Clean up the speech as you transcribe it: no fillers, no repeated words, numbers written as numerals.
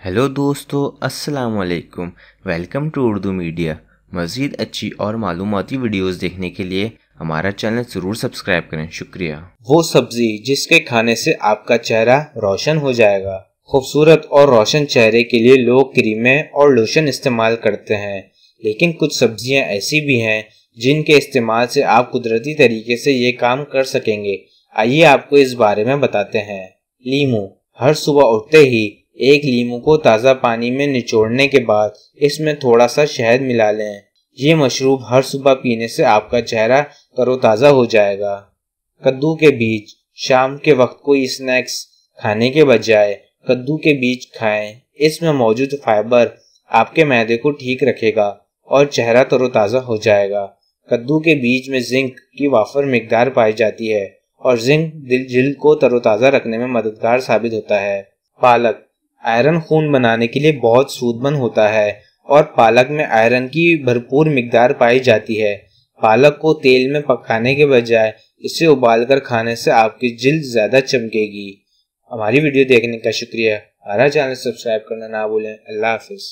Hello दोस्तों, अस्सलाम वालेकुम। Welcome to Urdu media. मज़ीद अच्छी और मालूमाती वीडियोस देखने के लिए हमारा चैनल ज़रूर सब्सक्राइब करें। शुक्रिया। वो सब्जी जिसके खाने से आपका चेहरा रोशन हो जाएगा। खूबसूरत और रोशन चेहरे के लिए लोग क्रीमें और लोशन इस्तेमाल करते हैं, लेकिन कुछ सब्जियां ऐसी भी हैं जिनके इस्तेमाल से आप कुदरती तरीके से ये काम कर सकेंगे। आइए आपको इस बारे में बताते हैं। लीमू। हर सुबह उठते ही एक लीमू को ताज़ा पानी में निचोड़ने के बाद इसमें थोड़ा सा शहद मिला लें। ये मशरूब हर सुबह पीने से आपका चेहरा तरोताज़ा हो जाएगा। कद्दू के बीज। शाम के वक्त कोई स्नैक्स खाने के बजाय कद्दू के बीज खाएं। इसमें मौजूद फाइबर आपके मैदे को ठीक रखेगा और चेहरा तरोताज़ा हो जाएगा। कद्दू के बीज में जिंक की वाफर मिकदार पाई जाती है और जिंक जिल्द को तरोताज़ा रखने में मददगार साबित होता है। पालक। आयरन खून बनाने के लिए बहुत सूदमंद होता है और पालक में आयरन की भरपूर मिकदार पाई जाती है। पालक को तेल में पकाने के बजाय इसे उबालकर खाने से आपकी जिल्द ज़्यादा चमकेगी। हमारी वीडियो देखने का शुक्रिया। हमारा चैनल सब्सक्राइब करना ना भूलें। अल्लाह हाफिज़।